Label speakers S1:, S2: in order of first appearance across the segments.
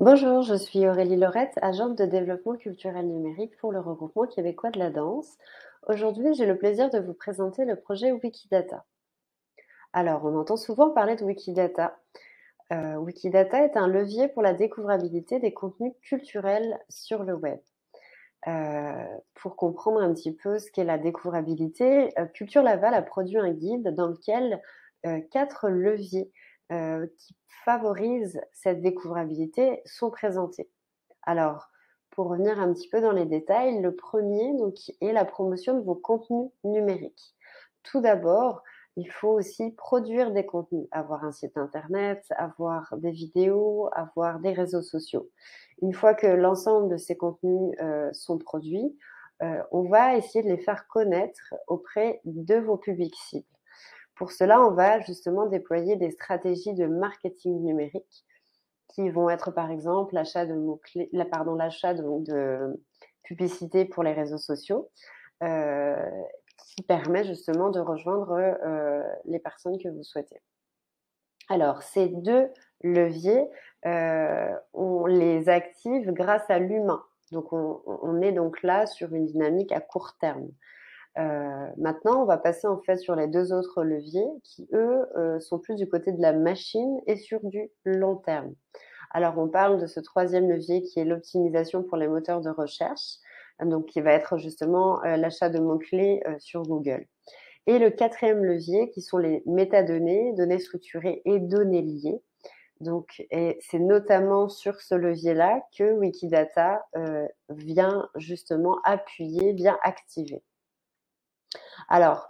S1: Bonjour, je suis Aurélie Laurette, agente de développement culturel numérique pour le regroupement québécois de la danse. Aujourd'hui, j'ai le plaisir de vous présenter le projet Wikidata. Alors, on entend souvent parler de Wikidata. Wikidata est un levier pour la découvrabilité des contenus culturels sur le web. Pour comprendre un petit peu ce qu'est la découvrabilité, Culture Laval a produit un guide dans lequel 4 leviers qui favorisent cette découvrabilité sont présentés. Alors, pour revenir un petit peu dans les détails, le premier donc, est la promotion de vos contenus numériques. Tout d'abord, il faut aussi produire des contenus, avoir un site internet, avoir des vidéos, avoir des réseaux sociaux. Une fois que l'ensemble de ces contenus sont produits, on va essayer de les faire connaître auprès de vos publics cibles. Pour cela, on va justement déployer des stratégies de marketing numérique qui vont être par exemple l'achat de mots-clés, l'achat de publicité pour les réseaux sociaux, euh, qui permet justement de rejoindre les personnes que vous souhaitez. Alors, ces deux leviers, on les active grâce à l'humain. Donc, on est donc là sur une dynamique à court terme. Maintenant, on va passer en fait sur les deux autres leviers qui, eux, sont plus du côté de la machine et sur du long terme. Alors, on parle de ce troisième levier qui est l'optimisation pour les moteurs de recherche, donc qui va être justement l'achat de mots-clés sur Google. Et le quatrième levier qui sont les métadonnées, données structurées et données liées. Donc, c'est notamment sur ce levier-là que Wikidata vient justement appuyer, vient activer. Alors,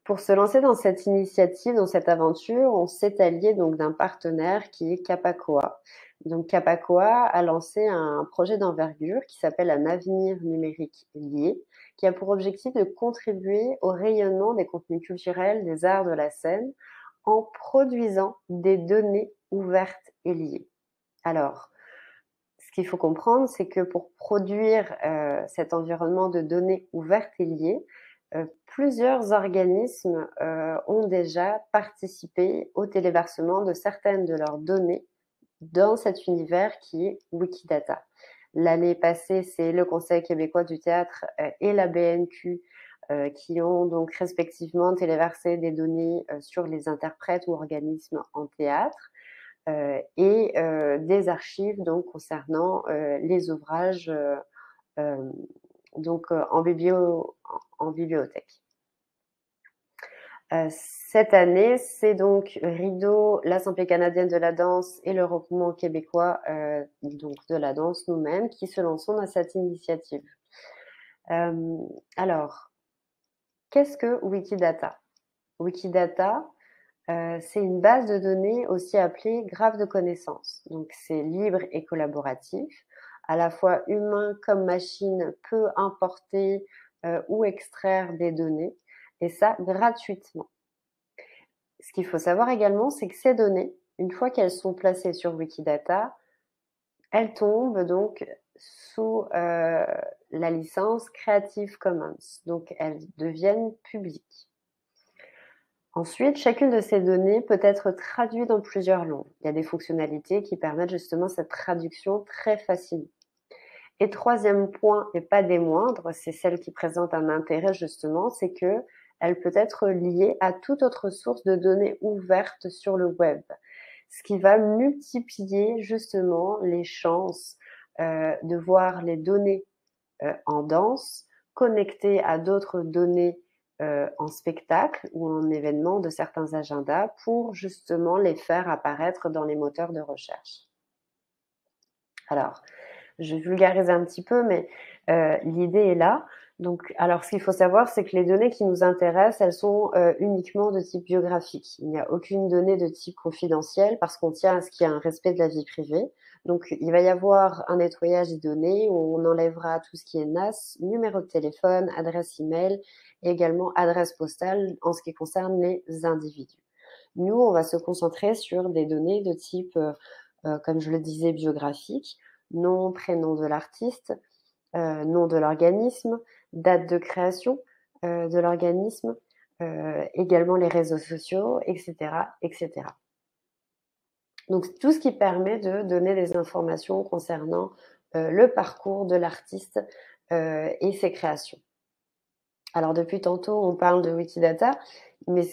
S1: pour se lancer dans cette initiative, dans cette aventure, on s'est allié donc d'un partenaire qui est Capacoa. Donc Capacoa a lancé un projet d'envergure qui s'appelle Un avenir numérique lié, qui a pour objectif de contribuer au rayonnement des contenus culturels, des arts de la scène, en produisant des données ouvertes et liées. Alors, ce qu'il faut comprendre, c'est que pour produire cet environnement de données ouvertes et liées, plusieurs organismes ont déjà participé au téléversement de certaines de leurs données dans cet univers qui est Wikidata. L'année passée, c'est le Conseil québécois du théâtre et la BNQ qui ont donc respectivement téléversé des données sur les interprètes ou organismes en théâtre et des archives donc concernant les ouvrages donc en bibliothèque. Cette année, c'est donc Rideau, l'Assemblée canadienne de la danse et le regroupement québécois donc de la danse nous-mêmes qui se lançons dans cette initiative. Alors, qu'est-ce que Wikidata? Wikidata, c'est une base de données aussi appelée graphe de connaissances. Donc, c'est libre et collaboratif. À la fois humain comme machine peut importer ou extraire des données, et ça gratuitement. Ce qu'il faut savoir également, c'est que ces données, une fois qu'elles sont placées sur Wikidata, elles tombent donc sous la licence Creative Commons. Donc, elles deviennent publiques. Ensuite, chacune de ces données peut être traduite dans plusieurs langues. Il y a des fonctionnalités qui permettent justement cette traduction très facile. Et troisième point, et pas des moindres, c'est celle qui présente un intérêt justement, c'est que elle peut être liée à toute autre source de données ouvertes sur le web, ce qui va multiplier justement les chances de voir les données en danse connectées à d'autres données en spectacle ou en événement de certains agendas pour justement les faire apparaître dans les moteurs de recherche. Alors, je vulgarise un petit peu, mais l'idée est là. Donc, alors, ce qu'il faut savoir, c'est que les données qui nous intéressent, elles sont uniquement de type biographique. Il n'y a aucune donnée de type confidentiel parce qu'on tient à ce qu'il y ait un respect de la vie privée. Donc, il va y avoir un nettoyage des données où on enlèvera tout ce qui est NAS, numéro de téléphone, adresse email et également adresse postale en ce qui concerne les individus. Nous, on va se concentrer sur des données de type, comme je le disais, biographique, nom, prénom de l'artiste, nom de l'organisme, date de création de l'organisme, également les réseaux sociaux, etc., etc. Donc tout ce qui permet de donner des informations concernant, le parcours de l'artiste, et ses créations. Alors depuis tantôt, on parle de Wikidata, mais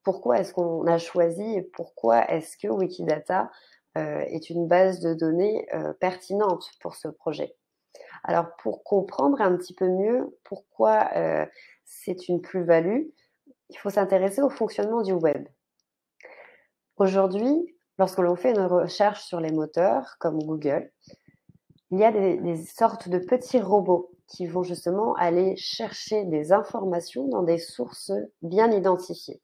S1: pourquoi est-ce qu'on a choisi et pourquoi est-ce que Wikidata, est une base de données, pertinente pour ce projet? Alors pour comprendre un petit peu mieux pourquoi, c'est une plus-value, il faut s'intéresser au fonctionnement du web. Aujourd'hui, lorsque l'on fait une recherche sur les moteurs comme Google, il y a des sortes de petits robots qui vont justement aller chercher des informations dans des sources bien identifiées.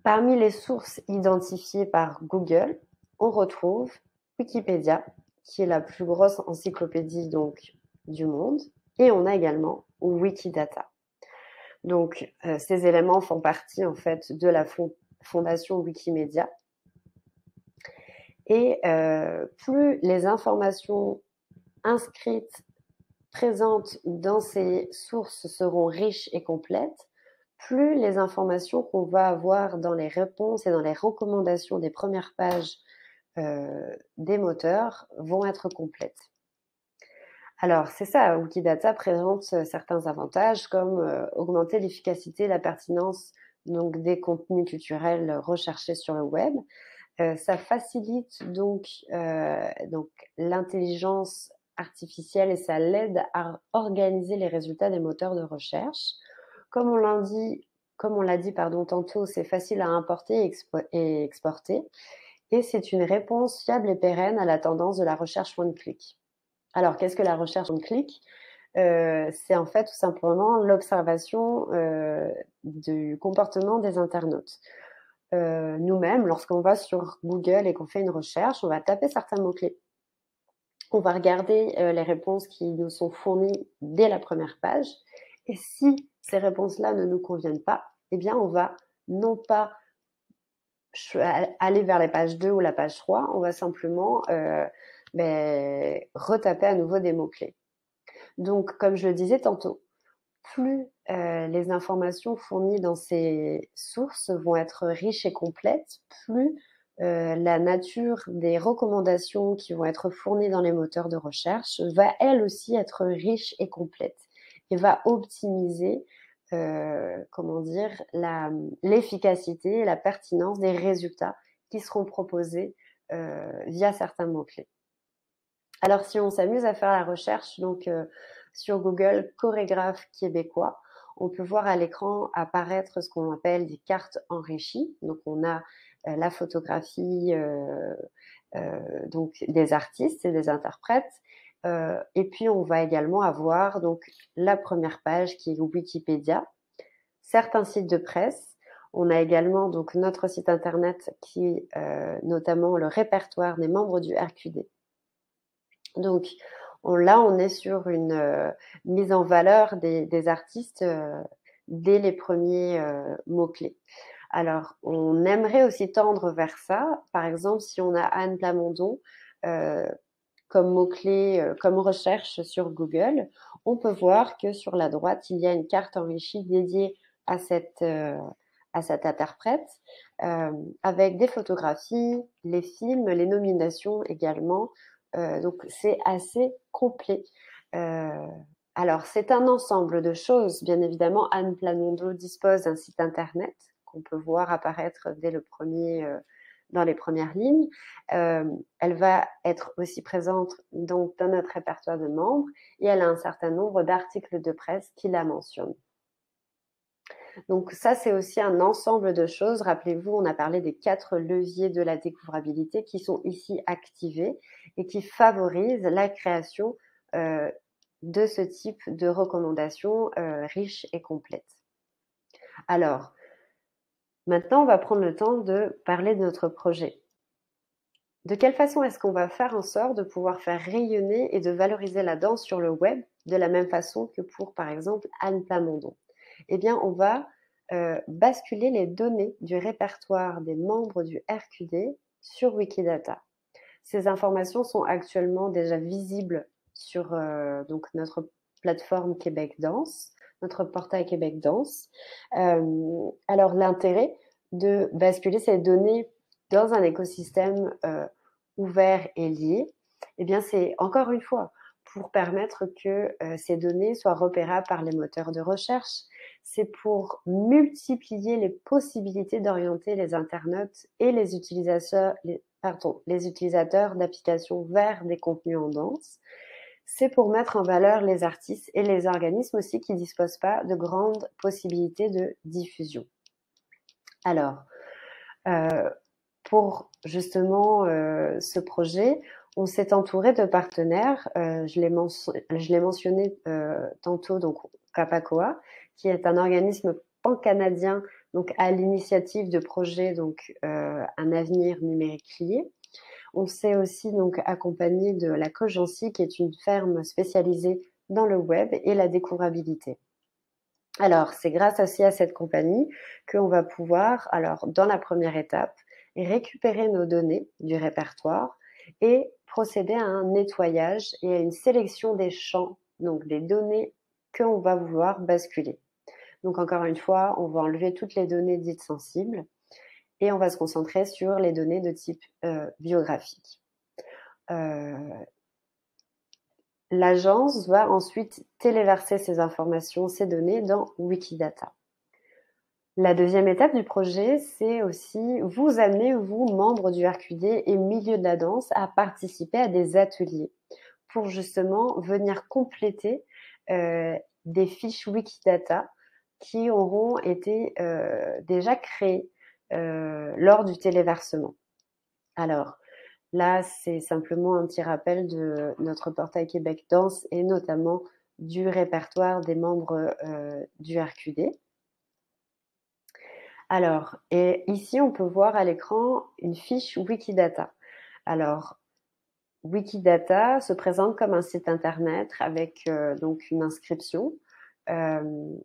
S1: Parmi les sources identifiées par Google, on retrouve Wikipédia, qui est la plus grosse encyclopédie donc du monde, et on a également Wikidata. Donc ces éléments font partie en fait de la fondation Wikimedia. Et plus les informations inscrites, présentes dans ces sources seront riches et complètes, plus les informations qu'on va avoir dans les réponses et dans les recommandations des premières pages des moteurs vont être complètes. Alors c'est ça, Wikidata présente certains avantages comme augmenter l'efficacité et la pertinence donc, des contenus culturels recherchés sur le web. Ça facilite donc l'intelligence artificielle et ça l'aide à organiser les résultats des moteurs de recherche. Comme on l'a dit tantôt, c'est facile à importer et exporter. Et c'est une réponse fiable et pérenne à la tendance de la recherche one-click. Alors, qu'est-ce que la recherche one-click ? C'est en fait tout simplement l'observation du comportement des internautes. Nous-mêmes, lorsqu'on va sur Google et qu'on fait une recherche, on va taper certains mots-clés. On va regarder les réponses qui nous sont fournies dès la première page. Et si ces réponses-là ne nous conviennent pas, eh bien, on va non pas aller vers la page 2 ou la page 3, on va simplement retaper à nouveau des mots-clés. Donc, comme je le disais tantôt, plus les informations fournies dans ces sources vont être riches et complètes, plus la nature des recommandations qui vont être fournies dans les moteurs de recherche va elle aussi être riche et complète et va optimiser l'efficacité et la pertinence des résultats qui seront proposés via certains mots-clés. Alors si on s'amuse à faire la recherche donc sur Google chorégraphe québécois, on peut voir à l'écran apparaître ce qu'on appelle des cartes enrichies. Donc on a la photographie donc des artistes et des interprètes. Et puis on va également avoir donc la première page qui est Wikipédia, certains sites de presse. On a également donc notre site internet qui est notamment le répertoire des membres du RQD. Donc là, on est sur une mise en valeur des artistes dès les premiers mots-clés. Alors, on aimerait aussi tendre vers ça. Par exemple, si on a Anne Plamondon comme mot-clé, comme recherche sur Google, on peut voir que sur la droite, il y a une carte enrichie dédiée à cette interprète, avec des photographies, les films, les nominations également. Donc c'est assez complet. Alors c'est un ensemble de choses. Bien évidemment, Anne Plamondon dispose d'un site internet qu'on peut voir apparaître dès dans les premières lignes. Elle va être aussi présente donc dans notre répertoire de membres et elle a un certain nombre d'articles de presse qui la mentionnent. Donc ça, c'est aussi un ensemble de choses. Rappelez-vous, on a parlé des 4 leviers de la découvrabilité qui sont ici activés et qui favorisent la création de ce type de recommandations riches et complètes. Alors, maintenant, on va prendre le temps de parler de notre projet. De quelle façon est-ce qu'on va faire en sorte de pouvoir faire rayonner et de valoriser la danse sur le web de la même façon que pour, par exemple, Anne Plamondon ? Eh bien, on va basculer les données du répertoire des membres du RQD sur Wikidata. Ces informations sont actuellement déjà visibles sur donc notre plateforme Québec Danse, notre portail Québec Danse. Alors, l'intérêt de basculer ces données dans un écosystème ouvert et lié, eh bien c'est encore une fois pour permettre que ces données soient repérables par les moteurs de recherche. C'est pour multiplier les possibilités d'orienter les internautes et les utilisateurs d'applications vers des contenus en danse. C'est pour mettre en valeur les artistes et les organismes aussi qui ne disposent pas de grandes possibilités de diffusion. Alors, pour justement ce projet, on s'est entouré de partenaires. Je l'ai mentionné tantôt, donc Capacoa, qui est un organisme pan-canadien, donc à l'initiative de projets donc un avenir numérique lié. On s'est aussi donc accompagné de la Cogency, qui est une ferme spécialisée dans le web et la découvrabilité. Alors, c'est grâce aussi à cette compagnie qu'on va pouvoir, alors dans la première étape, récupérer nos données du répertoire et procéder à un nettoyage et à une sélection des champs, donc des données qu'on va vouloir basculer. Donc encore une fois, on va enlever toutes les données dites sensibles et on va se concentrer sur les données de type biographique. L'agence va ensuite téléverser ces informations, ces données dans Wikidata. La deuxième étape du projet, c'est aussi vous amener, vous, membres du RQD et milieu de la danse, à participer à des ateliers pour justement venir compléter des fiches Wikidata qui auront été déjà créées lors du téléversement. Alors, là, c'est simplement un petit rappel de notre portail Québec Danse et notamment du répertoire des membres du RQD. Alors, et ici, on peut voir à l'écran une fiche Wikidata. Alors, Wikidata se présente comme un site internet avec donc une inscription. On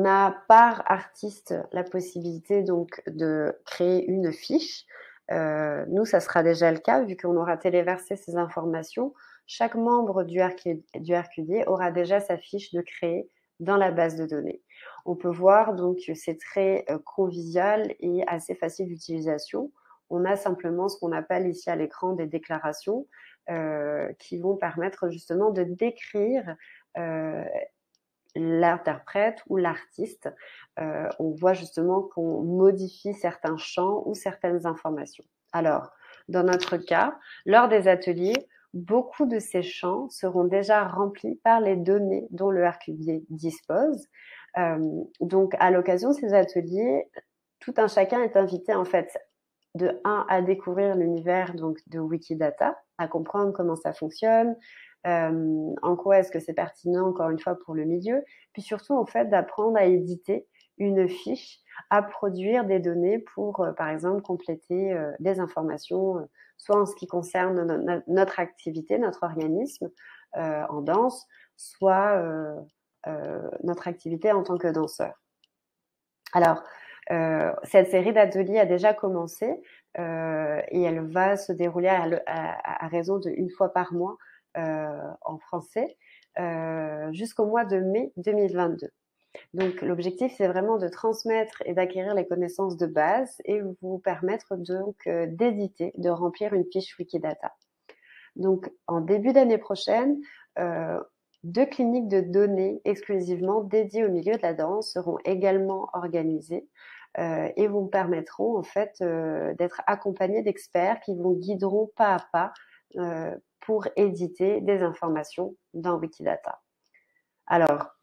S1: a par artiste la possibilité donc de créer une fiche. Nous, ça sera déjà le cas vu qu'on aura téléversé ces informations. Chaque membre du RQD aura déjà sa fiche de créer dans la base de données. On peut voir donc que c'est très convivial et assez facile d'utilisation. On a simplement ce qu'on appelle ici à l'écran des déclarations qui vont permettre justement de décrire l'interprète ou l'artiste. On voit justement qu'on modifie certains champs ou certaines informations. Alors, dans notre cas, lors des ateliers, beaucoup de ces champs seront déjà remplis par les données dont le RQD dispose. Donc, à l'occasion de ces ateliers, tout un chacun est invité en fait de à découvrir l'univers donc de Wikidata, à comprendre comment ça fonctionne, en quoi est-ce que c'est pertinent encore une fois pour le milieu, puis surtout en fait d'apprendre à éditer une fiche, à produire des données pour par exemple compléter des informations, soit en ce qui concerne notre activité, notre organisme en danse, soit notre activité en tant que danseur. Alors, cette série d'ateliers a déjà commencé et elle va se dérouler à raison d'une fois par mois en français jusqu'au mois de mai 2022. Donc, l'objectif, c'est vraiment de transmettre et d'acquérir les connaissances de base et vous permettre donc d'éditer, de remplir une fiche Wikidata. Donc, en début d'année prochaine, 2 cliniques de données exclusivement dédiées au milieu de la danse seront également organisées et vous permettront en fait d'être accompagnés d'experts qui vous guideront pas à pas pour éditer des informations dans Wikidata. Alors,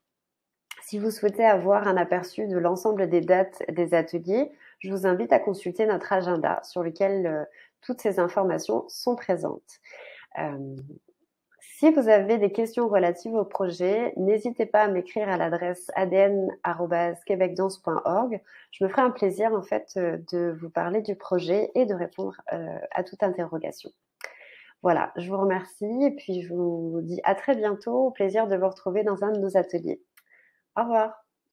S1: si vous souhaitez avoir un aperçu de l'ensemble des dates des ateliers, je vous invite à consulter notre agenda sur lequel toutes ces informations sont présentes. Si vous avez des questions relatives au projet, n'hésitez pas à m'écrire à l'adresse adn@quebecdanse.org. Je me ferai un plaisir en fait de vous parler du projet et de répondre à toute interrogation. Voilà, je vous remercie et puis je vous dis à très bientôt. Au plaisir de vous retrouver dans un de nos ateliers. Au revoir.